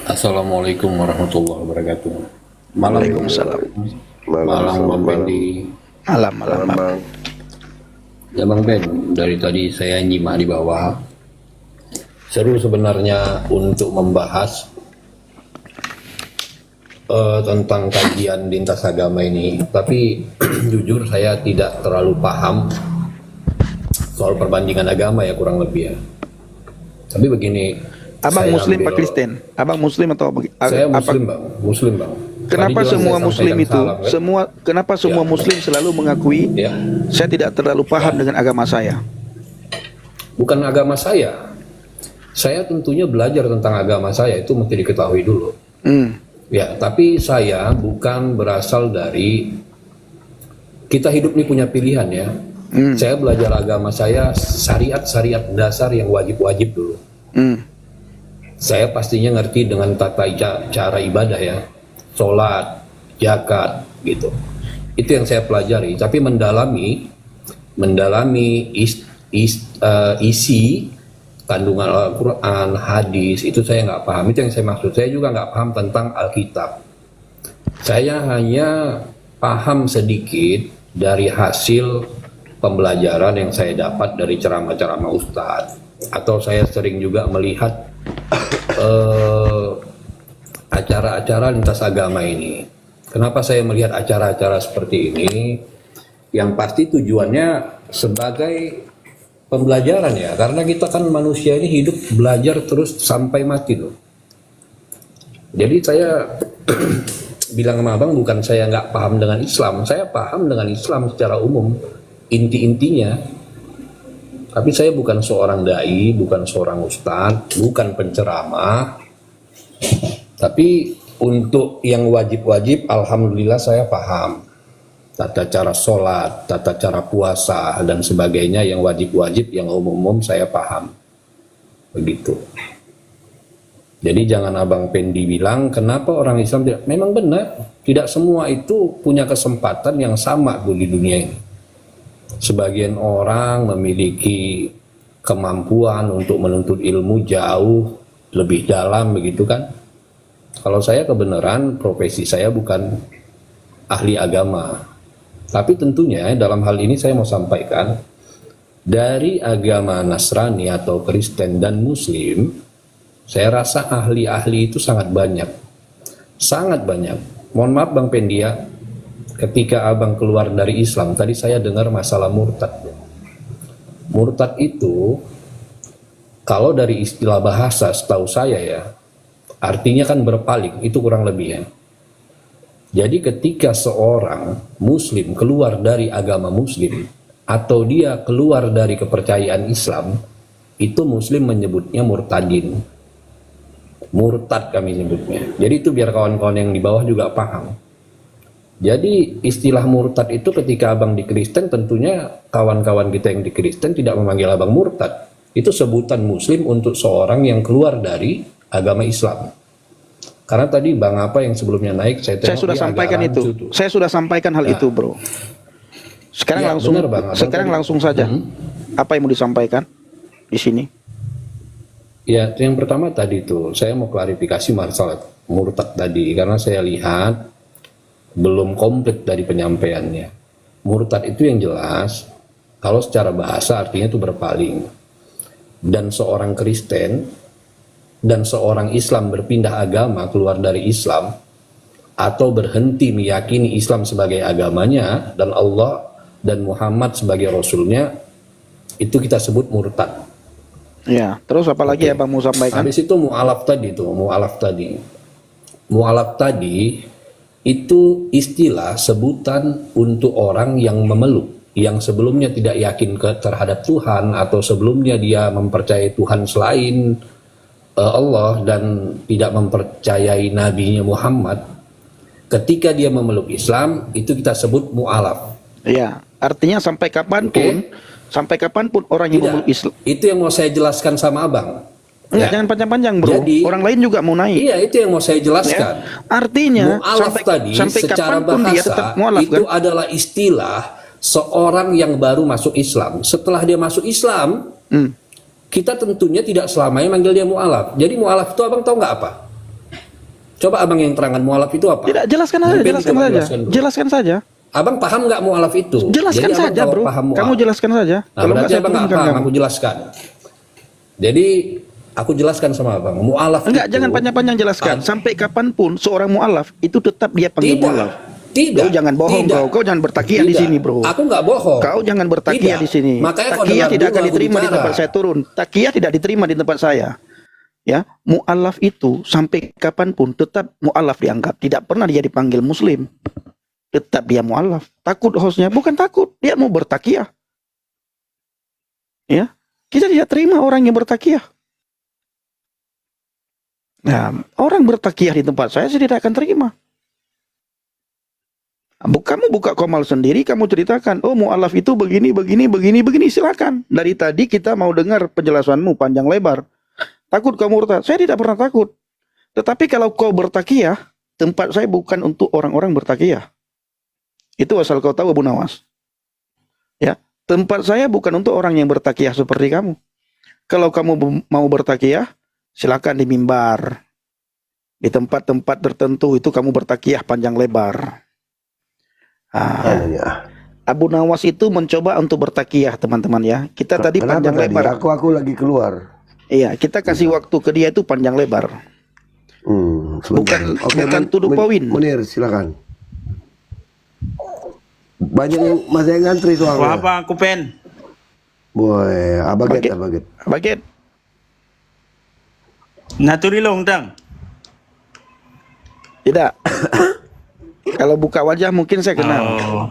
Assalamualaikum warahmatullahi wabarakatuh. Malam, Waalaikumsalam. malam Bang Bendi. Malam, malam, Malam, Bang. Bang. Ya Bang Ben, dari tadi saya nyimak di bawah. Seru sebenarnya untuk membahas tentang kajian lintas agama ini. Tapi jujur saya tidak terlalu paham soal perbandingan agama ya, kurang lebih ya. Tapi begini, Abang saya Muslim ambil- Pak Kristen? Abang Muslim atau Saya apa? Muslim Bang, Muslim Bang. Kenapa Tadi jelas semua saya Muslim sampaikan itu, salam, kan? kenapa semua Ya. Muslim selalu mengakui Ya. saya tidak terlalu paham dengan agama saya? Bukan agama saya. Saya tentunya belajar tentang agama saya, itu mesti diketahui dulu. Hmm. Ya, tapi saya bukan berasal dari, kita hidup ini punya pilihan ya. Saya belajar agama saya syariat-syariat dasar yang wajib-wajib dulu. Hmm. Saya pastinya ngerti dengan tata cara ibadah ya, sholat, zakat gitu. Itu yang saya pelajari. Tapi mendalami isi kandungan Al-Quran, hadis, itu saya nggak paham. Itu yang saya maksud. Saya juga nggak paham tentang Alkitab. Saya hanya paham sedikit dari hasil pembelajaran yang saya dapat dari ceramah-ceramah ustadz. Atau saya sering juga melihat acara-acara lintas agama ini. Kenapa saya melihat acara-acara seperti ini? Yang pasti tujuannya sebagai pembelajaran ya, karena kita kan manusia ini hidup belajar terus sampai mati loh. Jadi saya bilang sama abang, bukan saya nggak paham dengan Islam, saya paham dengan Islam secara umum, inti-intinya. Tapi saya bukan seorang dai, bukan seorang ustadz, bukan penceramah. Tapi untuk yang wajib-wajib, alhamdulillah saya paham. Tata cara sholat, tata cara puasa, dan sebagainya yang wajib-wajib, yang umum-umum saya paham. Begitu. Jadi jangan Abang Pendi bilang, kenapa orang Islam tidak? Memang benar, tidak semua itu punya kesempatan yang sama di dunia ini. Sebagian orang memiliki kemampuan untuk menuntut ilmu jauh lebih dalam, begitu kan? Kalau saya kebenaran, profesi saya bukan ahli agama. Tapi tentunya dalam hal ini saya mau sampaikan, dari agama Nasrani atau Kristen dan Muslim, saya rasa ahli-ahli itu sangat banyak. Sangat banyak. Mohon maaf Bang Pendia, ketika abang keluar dari Islam, tadi saya dengar masalah murtad. Murtad itu, kalau dari istilah bahasa setahu saya ya, artinya kan berpaling, itu kurang lebih ya. Jadi ketika seorang Muslim keluar dari agama Muslim, atau dia keluar dari kepercayaan Islam, itu Muslim menyebutnya murtadin. Murtad kami nyebutnya. Jadi itu biar kawan-kawan yang di bawah juga paham. Jadi istilah murtad itu ketika abang di Kristen, tentunya kawan-kawan kita yang di Kristen tidak memanggil abang murtad. Itu sebutan Muslim untuk seorang yang keluar dari agama Islam. Karena tadi Bang apa yang sebelumnya naik, saya Sudah sampaikan itu. Saya sudah sampaikan hal itu, Bro. Sekarang Ya, langsung, benar, Bang. sekarang Tadi- langsung saja. Apa yang mau disampaikan di sini? Ya, yang pertama tadi itu saya mau klarifikasi masalah murtad tadi, karena saya lihat belum komplit dari penyampaiannya. Murtad itu yang jelas, kalau secara bahasa artinya itu berpaling. Dan seorang Kristen dan seorang Islam berpindah agama, keluar dari Islam, atau berhenti meyakini Islam sebagai agamanya, dan Allah dan Muhammad sebagai Rasulnya, itu kita sebut murtad. Ya, terus apa lagi Oke. Abang mau sampaikan? Habis itu mu'alaf tadi tuh, mu'alaf tadi. Mu'alaf tadi itu istilah sebutan untuk orang yang memeluk, yang sebelumnya tidak yakin terhadap Tuhan, atau sebelumnya dia mempercayai Tuhan selain Allah dan tidak mempercayai nabinya Muhammad. Ketika dia memeluk Islam, itu kita sebut mu'alaf. Ya, artinya sampai kapanpun, sampai kapanpun orang yang Tidak, memeluk Islam. itu yang mau saya jelaskan sama abang. Enggak, Ya. jangan panjang-panjang, Bro. Jadi- orang lain juga mau naik. Iya, itu yang mau saya jelaskan. Ya. Artinya Mu'alaf tadi secara kapanpun dia bahasa tetap mu'alaf, itu kan? adalah istilah seorang yang baru masuk Islam. Setelah dia masuk Islam, kita tentunya tidak selamanya manggil dia mu'alaf. Jadi mu'alaf itu abang tahu nggak apa? Coba abang yang terangkan mualaf itu apa? Tidak, jelaskan saja, Mungkin jelaskan coba saja. dulu. Jelaskan saja. Abang paham nggak mualaf itu? Jelaskan Jadi abang saja, kalau bro. paham mualaf. Kamu jelaskan saja. Nah, Kalau nggak berarti saya abang nggak turunkan paham, kamu. aku jelaskan. Jadi aku jelaskan sama abang, mualaf Enggak, itu jangan panjang-panjang jelaskan. Sampai kapanpun seorang mualaf itu tetap dia panggil tidak, mualaf. tidak. Kau jangan bohong tidak, kau jangan bertakiyah di tidak. sini, bro. Aku nggak bohong. Kau jangan bertakiyah Tidak. di sini. Makanya kau Takiyah dengar tidak dulu akan aku diterima di bicara. tempat saya turun. Takiyah tidak diterima di tempat saya. Ya, mualaf itu sampai kapanpun tetap mualaf dianggap. Tidak pernah dia dipanggil muslim. Tetap dia mualaf. Takut hostnya, bukan takut, dia mau bertakiyah. Ya, kita tidak terima orang yang bertakiyah. Nah, orang bertakiyah di tempat saya tidak akan terima. Kamu buka komal sendiri, kamu ceritakan, oh mualaf itu begini, silakan. Dari tadi kita mau dengar penjelasanmu panjang lebar. Takut kamu murtad? Saya tidak pernah takut. Tetapi kalau kau bertakiyah, tempat saya bukan untuk orang-orang bertakiyah. Itu asal kau tahu, Abu Nawas. Ya, tempat saya bukan untuk orang yang bertakiyah seperti kamu. Kalau kamu mau bertakiyah, silakan di mimbar. Di tempat-tempat tertentu itu kamu bertakiyah panjang lebar. Abu Nawas itu mencoba untuk bertakiyah, teman-teman ya. Kita tadi Kenapa panjang lebar. Aku lagi keluar. Iya, kita kasih waktu ke dia itu panjang lebar. Sebentar. Bukan to the point. Munir, silakan. Banyak yang masih yang ngantri soalnya. Apa aku pen? Boy, abaget. Baget. Naturi long dang. Tidak. Kalau buka wajah mungkin saya kenal. Oh.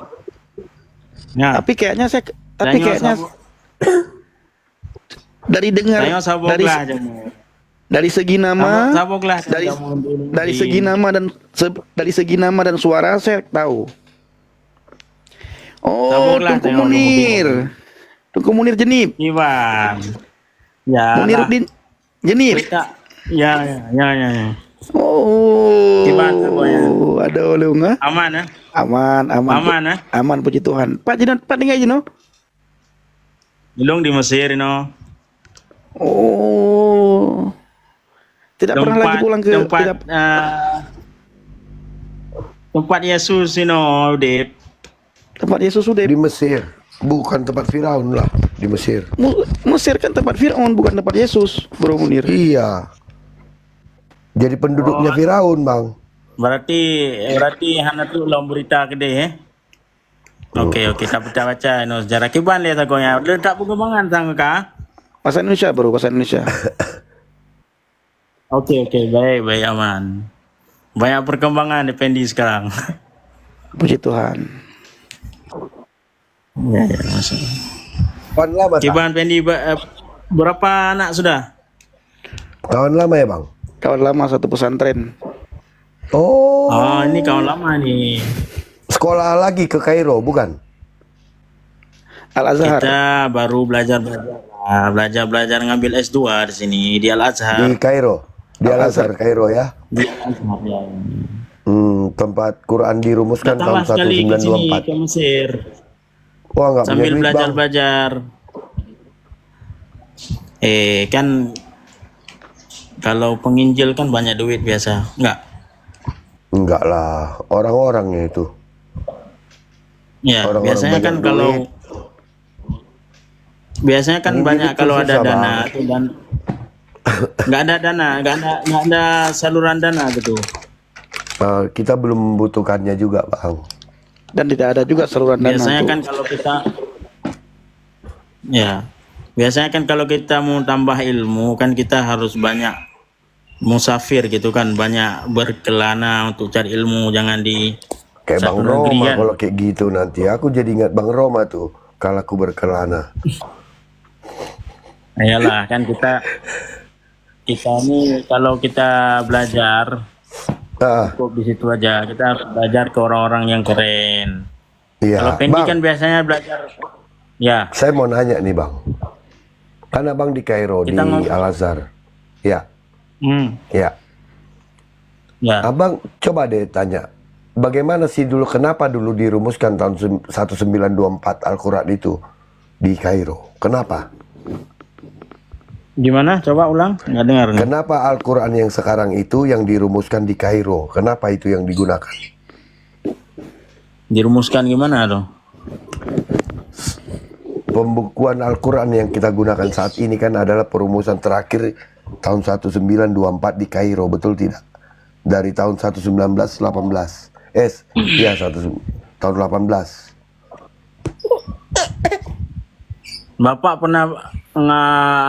Ya. Tapi kayaknya dari dengar dari segi nama dari segi nama dan suara saya tahu. Oh, Tungku Munir Jenib. Iwan. Ya. Muniruddin Jenib. Ya. Oh. Gimana pokoknya? Ada oleh enggak? Aman ya? Aman. Aman puji Tuhan. Pak tinggal Jino. Belum di Mesir no. Oh. Tidak pernah lagi pulang ke tempat Yesus no, Dep. Tempat Yesus sudah Di Mesir, bukan tempat Firaun lah. Di Mesir. Mesir kan tempat Firaun, bukan tempat Yesus, Bro Munir. Iya. Jadi penduduknya Firaun, Bang. Berarti hana tu long berita ke dia. Oke, kita baca no sejarah kiban lihat aku ya. Letak perkembangan sang ka? Bahasa Indonesia, Bro, bahasa Indonesia. Oke, baik aman. Banyak perkembangan di Pendi sekarang. Puji Tuhan. Ya, masalah. Kawan lama tak? Kiban Pendi berapa anak sudah? Kawan lama ya, Bang? Kawan lama satu pesantren. Oh. Ini kawan lama nih. Sekolah lagi ke Kairo, bukan? Al-Azhar. Kita baru belajar ngambil S2 di sini di Al-Azhar. Di Kairo. Di Al-Azhar Kairo ya. Di Al-Azhar ya. Tempat Quran dirumuskan tahun Datanglah sekali ke sini 1924. ke Mesir. Wah, nggak punya Sambil duit, Bang. belajar. Kan kalau penginjil kan banyak duit biasa, enggak? Enggak lah, orang-orangnya itu. Ya, Orang-orang biasanya kan banyak kalau duit. biasanya kan Ini banyak itu kalau ada susah, dana Bang. tuh dan nggak ada saluran dana gitu. Kita belum membutuhkannya juga, Bang. Dan tidak ada juga saluran dana. Biasanya tuh. kan biasanya kan kalau kita mau tambah ilmu kan kita harus banyak musafir gitu kan, banyak berkelana untuk cari ilmu, jangan di Kayak satu Bang negeri Roma kan. kalau kayak gitu nanti. Aku jadi ingat Bang Roma tuh kalau aku berkelana. Iyalah kan kita ini kalau kita belajar cukup di situ aja. Kita harus belajar ke orang-orang yang keren. Iya. Kalau Pendi Bang, kan biasanya belajar. Ya. saya mau nanya nih, Bang. Kan Abang di Kairo, di Al-Azhar. Ya. Ya. Ya. Abang coba deh tanya. Bagaimana sih dulu, kenapa dulu dirumuskan tahun 1924 Al-Quran itu di Kairo? Kenapa? Gimana? Coba ulang. Nggak dengar nih. Kenapa Al-Quran yang sekarang itu yang dirumuskan di Kairo? Kenapa itu yang digunakan? Dirumuskan gimana dong? Pembukuan Al-Quran yang kita gunakan saat ini kan adalah perumusan terakhir tahun 1924 di Kairo, betul tidak? Dari tahun 1918. Tahun 18. Bapak pernah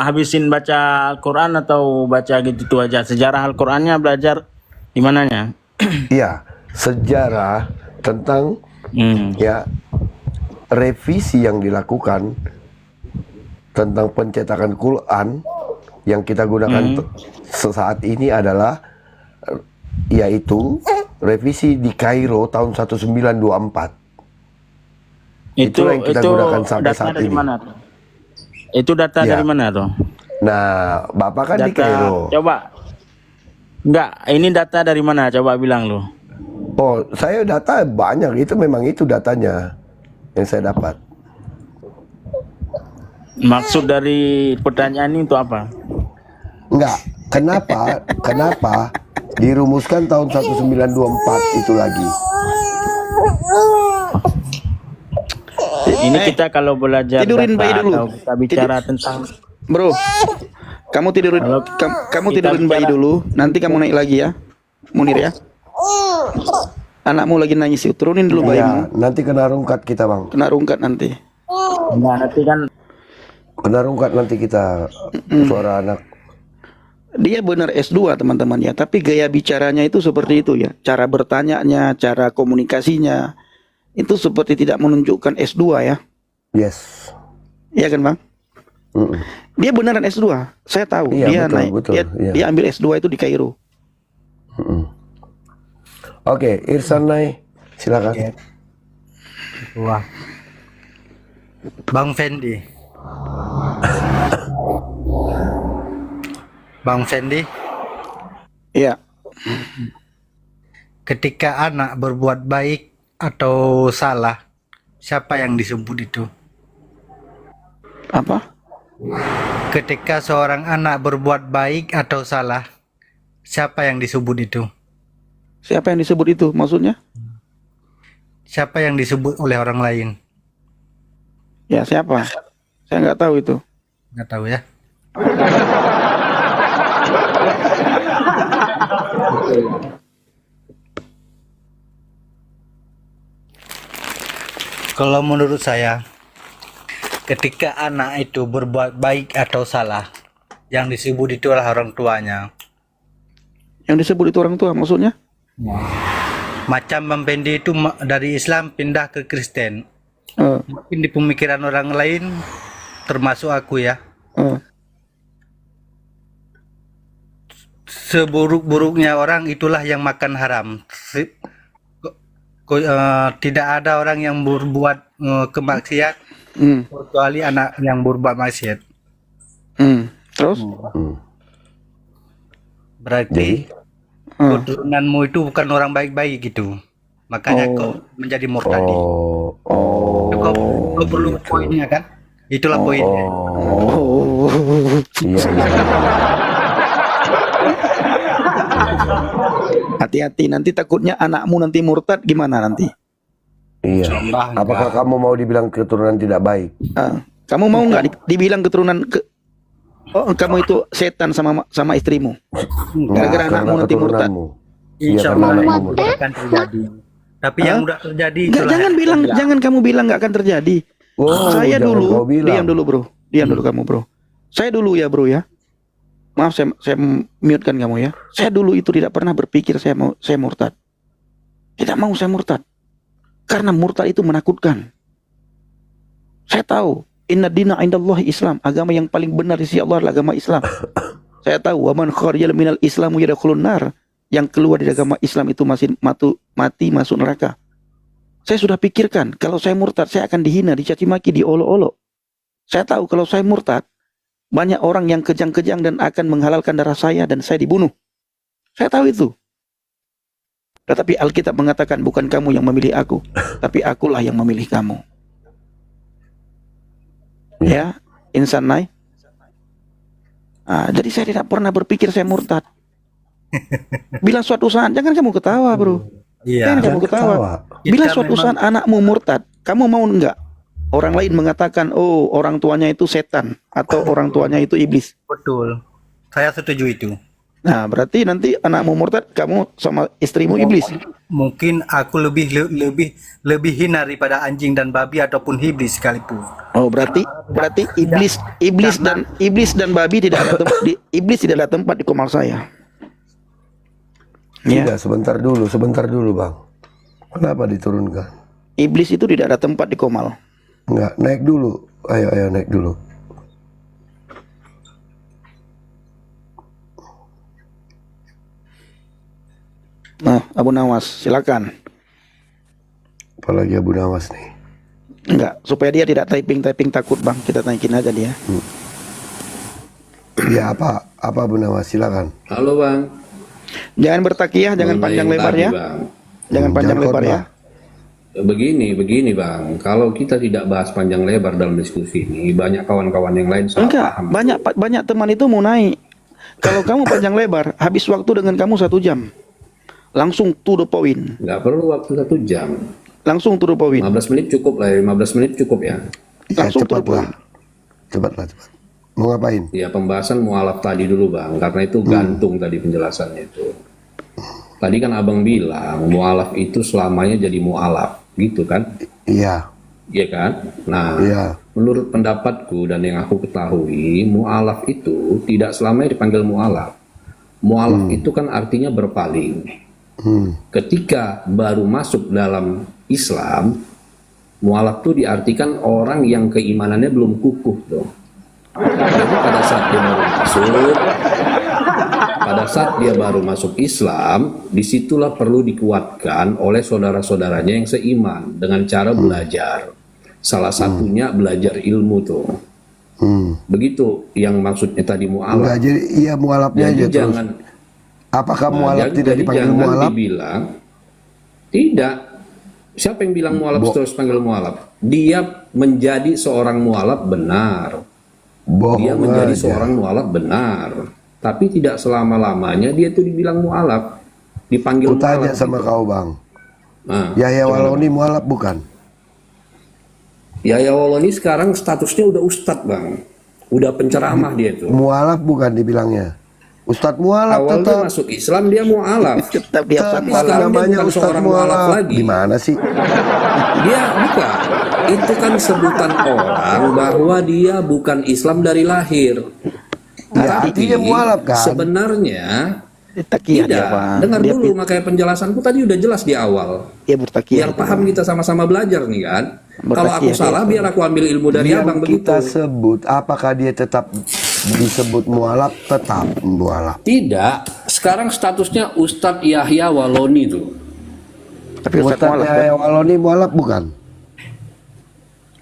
habisin baca Al-Quran atau baca gitu aja? Sejarah Al-Qurannya belajar di mananya? Iya, sejarah tentang Hmm. ya revisi yang dilakukan tentang pencetakan Quran yang kita gunakan sesaat ini adalah yaitu revisi di Kairo tahun 1924. Itulah yang kita gunakan sampai data saat dari ini. mana tuh? Itu data Ya. dari mana tuh? Nah, Bapak kan di Kairo. Coba. Enggak, ini data dari mana? Coba bilang lu. Oh, saya data banyak. Itu memang itu datanya yang saya dapat. Maksud dari pertanyaan ini itu apa? Enggak. Kenapa dirumuskan tahun 1924 itu lagi? Ini kita kalau belajar tidurin data bayi dulu. atau kita bicara tentang Bro, kamu tidurin Kalau kamu kita tidurin bayi bicara- dulu, nanti kamu naik lagi ya, Munir ya. Anakmu lagi nangis, turunin dulu Ya, bayimu, nanti kena rungkat kita, Bang. kena rungkat nanti. nah, nanti kan Kena rungkat nanti kita suara anak. Dia benar S2 teman-teman ya, tapi gaya bicaranya itu seperti itu ya. Cara bertanyanya, cara komunikasinya itu seperti tidak menunjukkan S2 ya. Yes. Iya kan, Bang? Mm-mm. Dia beneran S2. Saya tahu. Iya, Dia betul, naik betul, dia, iya. dia ambil S2 itu di Kairo. Oke, Irsan Nai, silakan. Wah. Bang Fendi. Bang Fendi, Iya. ketika anak berbuat baik atau salah, siapa yang disebut itu? Apa? Ketika seorang anak berbuat baik atau salah, siapa yang disebut itu? Siapa yang disebut itu maksudnya? Siapa yang disebut oleh orang lain? Ya, siapa? Saya nggak tahu itu. Nggak tahu ya. Kalau menurut saya, ketika anak itu berbuat baik atau salah, yang disebut itu adalah orang tuanya. Yang disebut itu orang tua maksudnya? Macam Bang Pendi itu dari Islam pindah ke Kristen. Eh, Mungkin di pemikiran orang lain, termasuk aku ya, eh. seburuk-buruknya orang itulah yang makan haram. Tidak ada orang yang berbuat kemaksiat Hmm. kecuali anak yang berbuat maksiat. Terus? Berarti keturunanmu itu bukan orang baik-baik gitu. Makanya kau menjadi murtadi. Kau perlu poinnya kan? Itulah poinnya. Oh. Iya, iya. Hati-hati, nanti takutnya anakmu nanti murtad gimana nanti? Iya. Apakah kamu mau dibilang keturunan tidak baik? Kamu mau nggak dibilang keturunan kamu itu setan sama istrimu? Gara-gara Karena anakmu nanti murtad. keturunanmu. Insya karena Allah anakmu itu akan terjadi. Tapi yang udah terjadi Nggak, itulah jangan yang bilang, terjadi. jangan kamu bilang nggak akan terjadi. Oh, Saya jangan dulu, kau bilang. diam dulu bro, diam dulu kamu bro. Saya dulu ya bro ya. Maaf saya mute-kan kamu ya. Saya dulu itu tidak pernah berpikir saya murtad. Tidak mau saya murtad. Karena murtad itu menakutkan. Saya tahu, inna dina indallahi Islam, agama yang paling benar di sisi Allah adalah agama Islam. Saya tahu, wa man kharajal minal islamu yadkhulun nar. Yang keluar dari agama Islam itu mati masuk neraka. Saya sudah pikirkan, kalau saya murtad saya akan dihina, dicaci maki, diolok-olok. Saya tahu kalau saya murtad, banyak orang yang kejang-kejang dan akan menghalalkan darah saya dan saya dibunuh. Saya tahu itu. Tetapi Alkitab mengatakan bukan kamu yang memilih aku, tapi akulah yang memilih kamu. Ya, insan naik. Jadi saya tidak pernah berpikir saya murtad. Bila suatu saat, jangan kamu ketawa bro. Iya. Jangan kamu ketawa. Bila Kita suatu memang- saat anakmu murtad, kamu mau enggak orang lain mengatakan, oh orang tuanya itu setan atau orang tuanya itu iblis? Betul. Saya setuju itu. Nah, berarti nanti anakmu murtad, kamu sama istrimu iblis. Mungkin aku lebih hina daripada anjing dan babi ataupun iblis sekalipun. Oh, berarti iblis dan babi tidak ada tempat iblis tidak ada tempat di komal saya. Ya, Tidak, sebentar dulu bang. Kenapa diturunkan? iblis itu tidak ada tempat di komal. Enggak, naik dulu. Ayo naik dulu. Nah, Abu Nawas, silakan. Apalagi Abu Nawas nih. Enggak, supaya dia tidak typing takut bang. Kita tanyakin aja dia. Ya apa Abu Nawas, silakan. Halo bang. Jangan bertakiyah, jangan Mengenai panjang yang lebar tadi, ya. Bang. Jangan panjang Jangan lebar ya. khotbah. Begini bang, kalau kita tidak bahas panjang lebar dalam diskusi ini, banyak kawan-kawan yang lain salah Enggak, paham. banyak teman itu mau naik. Kalau kamu panjang lebar, habis waktu dengan kamu 1 jam. Langsung to the point. Nggak perlu waktu 1 jam. Langsung to the point. 15 menit cukup lah, 15 menit cukup ya. Ya Langsung to the cepatlah. point. Cepat. Mau ngapain? Ya pembahasan mualaf tadi dulu bang, karena itu gantung tadi penjelasannya itu. Tadi kan abang bilang mualaf itu selamanya jadi mualaf, gitu kan? Iya. Iya kan? Nah, Iya. menurut pendapatku dan yang aku ketahui, mualaf itu tidak selamanya dipanggil mualaf. Mualaf itu kan artinya berpaling. Ketika baru masuk dalam Islam, mualaf itu diartikan orang yang keimanannya belum kukuh tuh. Jadi pada saat dia baru masuk Islam, disitulah perlu dikuatkan oleh saudara-saudaranya yang seiman dengan cara belajar. Salah satunya belajar ilmu tuh. Begitu yang maksudnya tadi Enggak, mualaf. jadi iya mualafnya Jadi aja terus. jangan Apakah mualaf tidak jadi dipanggil jangan mualaf? dibilang tidak. Siapa yang bilang mualaf terus panggil mualaf? Dia menjadi seorang mualaf benar. Bohong Dia menjadi aja. seorang mualaf benar. Tapi tidak selama-lamanya dia tuh dibilang mualaf. Dipanggil Ku tanya mualaf. sama gitu. kau bang. Nah, Yahya Waloni mualaf bukan? Yahya Waloni sekarang statusnya udah ustadz bang. Udah penceramah dia tuh. Mualaf bukan dibilangnya. Ustadz mualaf Awal dia tetap. masuk Islam dia mualaf. Tetap dia Tapi Tetap sekarang dia namanya bukan Ustadz seorang mualaf mualaf. lagi. Gimana sih? Dia bukan. Itu kan sebutan orang bahwa dia bukan Islam dari lahir. Ya, artinya mualaf kan? Sebenarnya takiyah dia tidak. bang. Dengar Dia dulu makanya penjelasanku tadi udah jelas di awal. Dia bertakiyah. Biar paham kita sama-sama belajar nih kan. Kalau aku Bertakiyah, salah biar aku ambil ilmu dari Yang abang begitu. kita sebut, apakah dia tetap disebut mualaf? Tetap mualaf. Tidak. Sekarang statusnya Ustadz Yahya Waloni tuh. Tapi Ustaz Ustadz mualaf. Yahya Waloni mualaf bukan?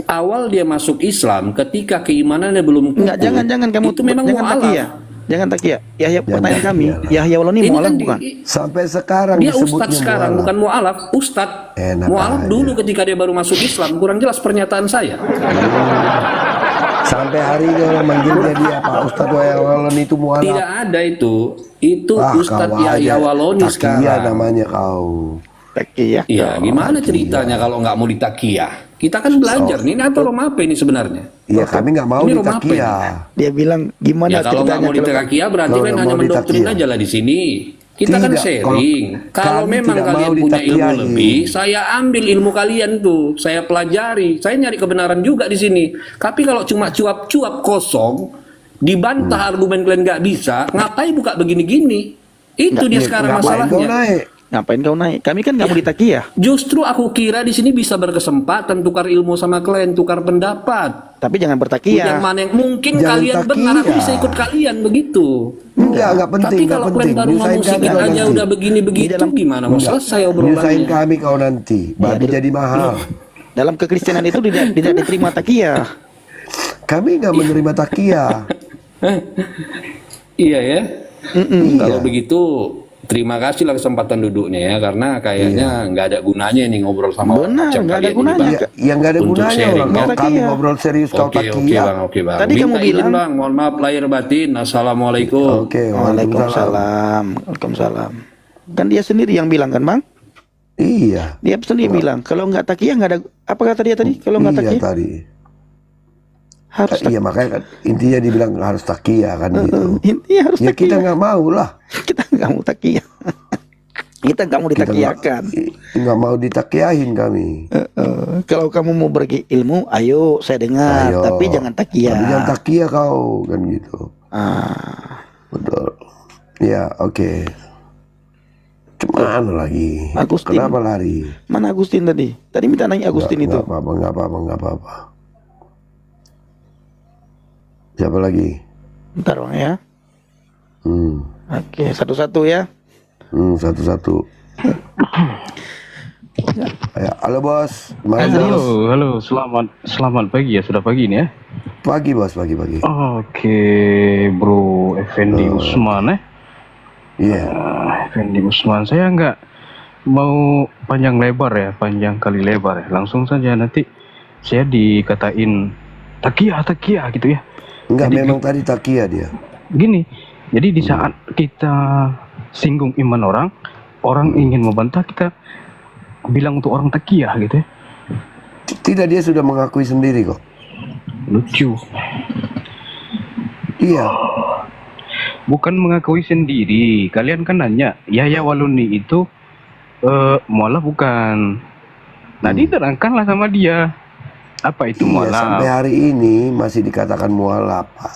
Awal dia masuk Islam ketika keimanannya belum kukuh. Enggak, jangan kamu itu memang jangan mualaf. takiyah. Jangan takiyah. Yahya pertanyaan kami. takiyah lah. Yahya Waloni Ini mualaf kan bukan? Sampai sekarang Dia disebutnya ustadz sekarang, mualaf. bukan mualaf, ustadz. Enak Mualaf aja. dulu ketika dia baru masuk Islam, kurang jelas pernyataan saya. Sampai hari ini orang manggilnya dia Pak Ustadz Yahya Waloni itu mualaf. Tidak ada itu. Itu Ah, Ustadz kau Yahya aja. Waloni Takiyah sekarang. namanya kau. Takiyah. Ya, gimana ceritanya kalau nggak mau ditakiyah? Kita kan belajar nih, ini apa Roma apa ini sebenarnya? Iya kami nggak mau Ini rumah apa ditakiyah. Dia bilang gimana Ya kalau nggak ceritanya mau ditakiyah berarti kalau kan nggak hanya mau mendoktrin ditakiyah. aja lah di sini. Kita kan Tidak, sharing. Kalau kami memang tidak kalian mau punya ilmu ditakiyahi. lebih, saya ambil ilmu kalian tuh, saya pelajari, saya nyari kebenaran juga di sini. Tapi kalau cuma cuap-cuap kosong, dibantah argumen kalian nggak bisa, ngapain buka begini-gini? Itu dia sekarang Ngapain kau masalahnya. naik? Ngapain kau naik? Kami kan nggak mau ditakiyah. Justru aku kira di sini bisa berkesempatan tukar ilmu sama kalian, tukar pendapat. Tapi jangan Yang bertakiyah. mana yang mungkin Jangan kalian benar, aku takiyah. bisa ikut kalian begitu. Enggak penting, Tapi enggak kalau kalian penting. baru ngomong Nyusahin kami sedikit kau aja nanti. udah begini-begitu, gimana mau selesai Nyusahin obrolannya? kami kau nanti. Babi jadi mahal. Dalam kekristenan itu tidak diterima takiyah. Kami nggak menerima takiyah. Iya ya. Kalau begitu terima kasih lah kesempatan duduknya ya, karena kayaknya nggak ada gunanya nih ngobrol sama orang Benar, macam nggak ada kalian ini, gunanya. Bang. Ya, yang nggak ada Untuk gunanya sharing, orang. Kalau ya. kami ngobrol serius kau Oke, takia. oke bang. Tadi Minta kamu izin, bilang- bang, mohon maaf lahir batin. Assalamualaikum. Oke, waalaikumsalam. Waalaikumsalam. Waalaikumsalam. Kan dia sendiri yang bilang kan, Bang? Iya. Dia sendiri bilang kalau nggak takia nggak ada. Apa kata dia tadi? Kalau nggak Iya takia tadi. harus Iya makanya kan, intinya dibilang harus takia kan gitu. intinya harus Ya kita takia. nggak mau lah. Kita nggak mau takia. Kita nggak mau ditakiakan. Nggak mau ditakiahin kami. Kalau kamu mau berbagi ilmu, ayo saya dengar. Ayo. Tapi jangan takia. Tapi jangan takia kau kan gitu. Ah, Betul. Ya oke. Cuman lagi. Agustin. Kenapa lari? mana Agustin tadi? Tadi minta nanya Agustin itu. Nggak apa-apa, nggak apa-apa. Siapa lagi? Bentar Bang ya. Hmm, Oke, satu-satu ya. satu-satu. Ya, halo bos. Malam bos. Halo, selamat pagi ya, sudah pagi ini ya. Pagi bos, pagi. Oke, Bro Effendi Usman Iya. Effendi Usman, saya nggak mau panjang kali lebar ya. Langsung saja nanti saya dikatain takia gitu ya. Enggak, Jadi- memang tadi takia dia. Gini, jadi di saat kita singgung iman orang ingin membantah, kita bilang untuk orang takia gitu ya. Tidak, dia sudah mengakui sendiri kok. Lucu. Iya. Bukan mengakui sendiri. Kalian kan nanya, Yahya Waluni itu mualaf bukan? Nah, diterangkanlah sama dia. Apa itu Iya, mualaf? sampai hari ini masih dikatakan mualaf, Pak.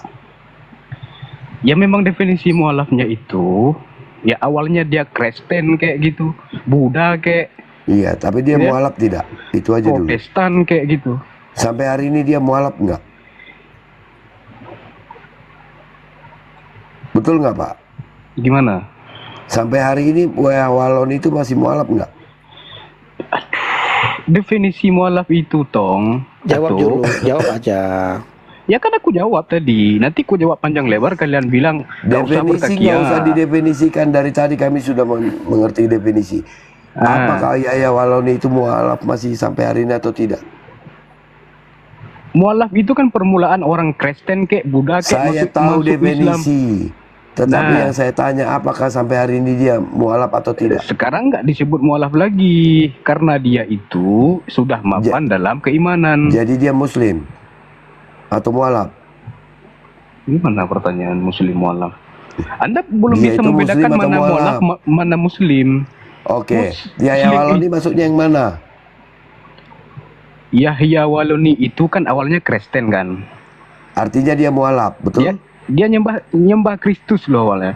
Ya memang definisi mualafnya itu, ya awalnya dia Kristen kayak gitu, Buddha kayak Iya, tapi dia Iya. mualaf tidak. Itu aja dulu. Protestan kayak gitu. Sampai hari ini dia mualaf enggak? Betul nggak, Pak? Gimana? Sampai hari ini Yahya Waloni itu masih mualaf nggak? Definisi mualaf itu, Tong. Jawab Satu. dulu, jawab aja. Ya kan aku jawab tadi. Nanti aku jawab panjang lebar, kalian bilang nggak usah Definisi bertakia. nggak usah didefinisikan. Dari tadi kami sudah mengerti definisi. Apakah Yahya Waloni itu mualaf masih sampai hari ini atau tidak? Mualaf itu kan permulaan orang Kristen kayak Buddha kayak Saya masuk tahu Islam. definisi. Tetapi Nah. yang saya tanya, apakah sampai hari ini dia mualaf atau tidak? Sekarang nggak disebut mualaf lagi karena dia itu sudah mapan dalam keimanan. Jadi dia muslim atau mualaf? Gimana pertanyaan muslim mualaf? Anda belum Dia bisa itu membedakan muslim atau mana mualaf? mualaf mana muslim. Oke. Muslim. Yahya Waloni masuknya yang mana? Yahya Waloni itu kan awalnya Kristen kan. Artinya dia mualaf, betul? Dia nyembah Kristus loh awalnya.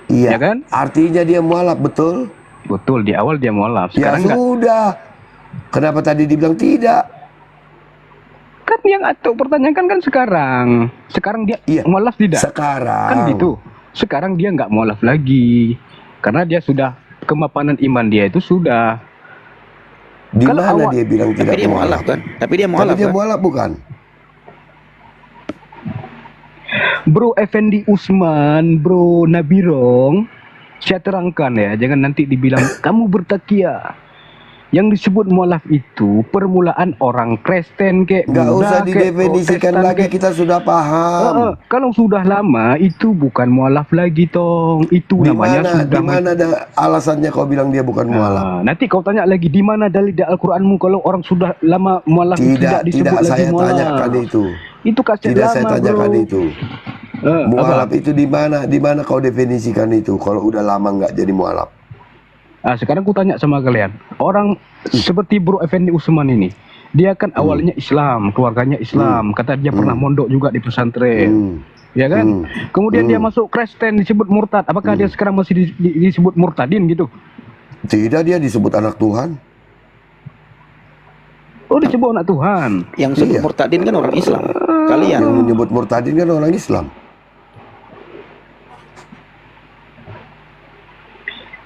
Iya. Ya kan? Artinya dia mualaf, betul? Betul, di awal dia mualaf. Ya Sekarang nggak. sudah. Kenapa tadi dibilang tidak? Kan yang atau pertanyakan kan sekarang. Sekarang dia Iya. mualaf tidak? Sekarang. Kan gitu. Sekarang dia nggak mualaf lagi. Karena dia sudah kemapanan iman dia itu sudah. Di Kalau mana awal- dia bilang Tapi tidak dia mualaf kan? Tapi dia Tapi mualaf dia kan? mualaf bukan? Bro Effendi Usman, Bro Nabirong, saya terangkan ya, jangan nanti dibilang kamu bertakia. Yang disebut mualaf itu permulaan orang Kristen kayak Nggak Buddha, usah kayak didefinisikan Protestan, lagi, kayak- kita sudah paham. Kalau sudah lama itu bukan mualaf lagi, Tong. Itu Di namanya mana? sudah Di mana ada alasannya kau bilang dia bukan mualaf? Nah, nanti kau tanya lagi di mana dalil di Al-Qur'anmu kalau orang sudah lama mualaf Tidak, disebut tidak lagi saya mualaf. tanyakan itu. Itu kaset Tidak lama, saya tanyakan bro. itu. Apa? Mualaf itu di mana? Di mana kau definisikan itu? Kalau udah lama nggak jadi mualaf. Nah, sekarang ku tanya sama kalian. Orang seperti Bro Effendi Usman ini, dia kan awalnya Islam, keluarganya Islam, kata dia pernah mondok juga di pesantren. Hmm. Ya kan? Kemudian dia masuk Kristen disebut murtad. Apakah dia sekarang masih disebut murtadin gitu? Tidak, dia disebut anak Tuhan. Oh, disebut anak Tuhan. Yang sebut Iya. murtadin kan orang Islam. Kalian. Yang menyebut murtadin kan orang Islam.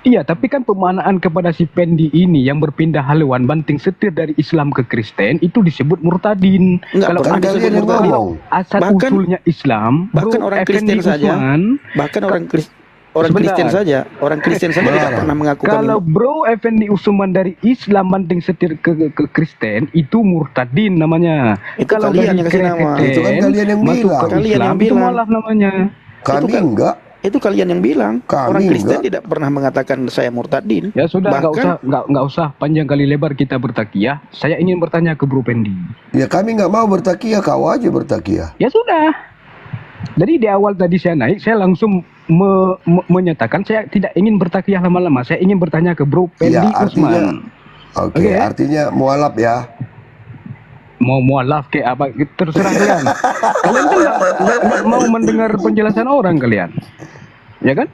Iya, tapi kan pemanaan kepada si Pendi ini yang berpindah haluan banting setir dari Islam ke Kristen itu disebut murtadin. Enggak Kalau pernah ada disebut disebut murtadin. murtadin. ngomong. asal Bahkan- usulnya Islam, bahkan Bro orang Effendi Kristen saja. Usman, Bahkan orang Kristen. orang Sebentar. Kristen saja, orang Kristen saja tidak Melarang. pernah mengaku Kalau kami. Bro Effendi Usman dari Islam banting setir ke Kristen itu murtadin namanya. Itu Kalau kalian dari yang kasih nama. Kristen Itu kan kalian yang masuk bilang. ke Kalian Islam yang itu bilang. mualaf namanya. Kami kan- enggak. Itu kalian yang bilang. Kami Orang Kristen enggak. tidak pernah mengatakan saya murtadin. Ya sudah, Bahkan- nggak usah panjang kali lebar kita bertakiyah. Saya ingin bertanya ke Bro Pendi. Ya kami nggak mau bertakiyah, kau aja bertakiyah. Ya sudah. Jadi di awal tadi saya naik, saya langsung menyatakan saya tidak ingin bertakiyah lama-lama. Saya ingin bertanya ke Bro Pendi Ya, artinya- Usman. Oke, Oke. artinya mualaf ya. Mau mualaf kayak apa terserah kalian. Kalian kan nggak mau mendengar penjelasan orang kalian, ya kan?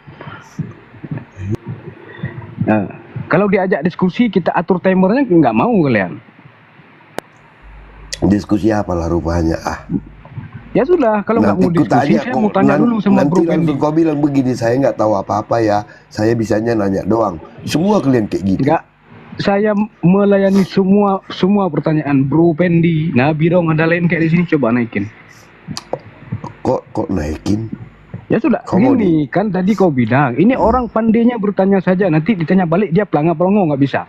Nah, kalau diajak diskusi kita atur timernya nggak mau kalian. Diskusi apalah rupanya. Ya sudah, kalau nggak mau diskusi saya mau tanya dulu sama nanti Bro Pendi. langsung kau bilang begini, saya nggak tahu apa-apa ya. Saya bisanya nanya doang. Semua kalian kayak gitu. Enggak, saya melayani semua pertanyaan Bro Pendi. Nah, Birong ada lain kayak di sini, coba naikin. Kok naikin? Ya sudah, Kau mau gini kan tadi kau bilang, ini orang pandainya bertanya saja, nanti ditanya balik dia pelangga-pelongo nggak bisa.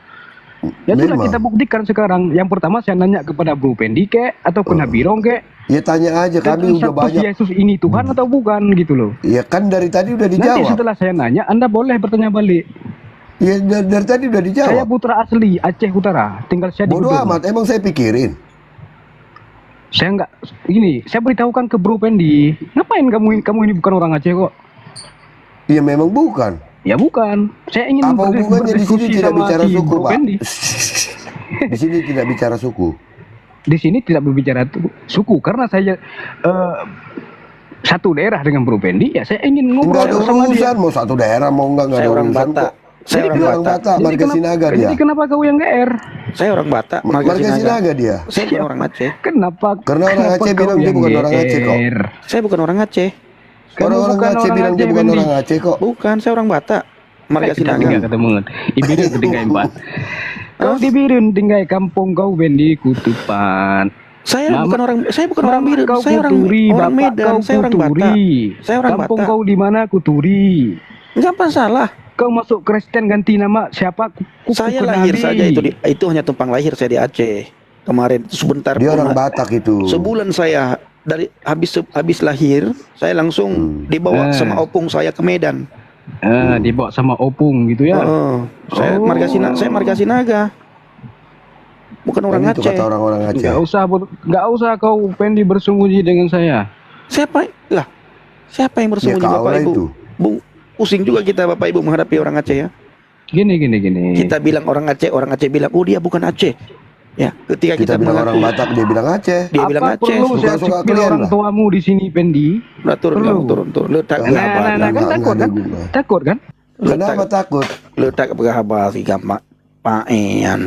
Ya sudah, Memang. kita buktikan sekarang. Yang pertama saya nanya kepada Bro Pendi kek atau ke Birong kek. Ya tanya aja, kami udah Kristus banyak. Yesus ini Tuhan atau bukan gitu loh. Ya kan dari tadi udah Nanti dijawab. setelah saya nanya, Anda boleh bertanya balik. Ya dari tadi udah dijawab. Saya putra asli Aceh Utara, tinggal saya di Bodoh Gedung. amat, emang saya pikirin. Saya nggak, ini saya beritahukan ke Bro Pendi, ngapain kamu ini bukan orang Aceh kok? Ya memang bukan. Ya bukan, saya ingin Apa hubungannya di sini berdiskusi tidak sama bicara si suku, Bro Pak? Pendi. Di sini tidak bicara suku. Di sini tidak berbicara suku karena saya satu daerah dengan Bro Pendi, ya saya ingin Enggak ngobrol ada sama dia. urusan, mau satu daerah mau enggak Saya ada orang urusan Batak. kok. Saya orang Dia orang Batak. Batak, marga Sinaga dia. Jadi kenapa kau yang GR? Saya orang Batak, Marga Sinaga dia. Saya bukan orang Aceh. Kenapa? Karena orang kenapa Aceh kau bilang dia yang bukan orang Aceh kok. GR? Saya bukan orang Aceh. Kamu Orang-orang bukan Aceh orang bilang dia Aceh, bukan Pendi. orang Aceh kok. Bukan, saya orang Batak. Marga Kita tinggal Sinaga. ketemu. Ibirun ketinggai empat. Kau di Birun tinggal kampung kau Bendi Kutupan. Saya bukan orang Mama Birun, kau saya orang Kuturi, orang bapak Medan, kau saya orang Kuturi. Batak. Saya orang Kampung Batak. kau di mana Kuturi. Enggak masalah. Kau masuk Kristen ganti nama siapa? Saya lahir saja itu hanya tumpang lahir saya di Aceh. Kemarin sebentar Dia orang pun- Batak itu. sebulan saya dari habis lahir, saya langsung dibawa sama opung saya ke Medan. Dibawa sama opung gitu ya. Saya Oh. saya marga Sinaga. Bukan orang Kan itu Aceh. kata orang-orang Aceh. Nggak usah kau Pendi bersembunyi dengan saya. Siapa yang bersembunyi Ya, kau Bapak lah Ibu? itu. Bung, pusing juga kita Bapak Ibu menghadapi orang Aceh ya. Gini. Kita bilang orang Aceh bilang, "Oh, dia bukan Aceh." Ya, ketika Kita kita bilang orang mengaku, Batak, dia bilang Aceh. dia bilang Apa Aceh. perlu saya Suka-suka cipil kalian orang lah. tuamu di sini Pendi? Udah turun Perlu. kamu, turun. Letak ke Nah, abah. Kan enggak, takut kan? enggak. Takut kan? Kenapa takut? Letak ke abah si gampang. Paean.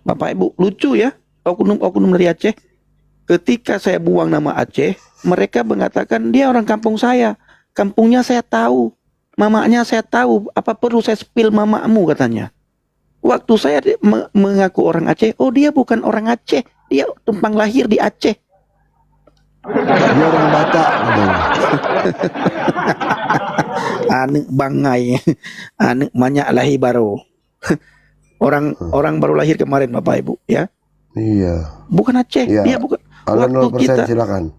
Bapak Ibu, lucu ya. Oknum dari Aceh. Ketika saya buang nama Aceh, mereka mengatakan dia orang kampung saya. Kampungnya saya tahu. Mamanya saya tahu. Apa perlu saya spill mamamu katanya. Waktu saya mengaku orang Aceh, oh dia bukan orang Aceh. Dia tumpang lahir di Aceh. Dia orang Batak. Anek bangai. Anek banyak lahir baru. Orang baru lahir kemarin Bapak Ibu ya. Iya. Bukan Aceh. Iya. Dia bukan. Alan Waktu 0% kita silakan.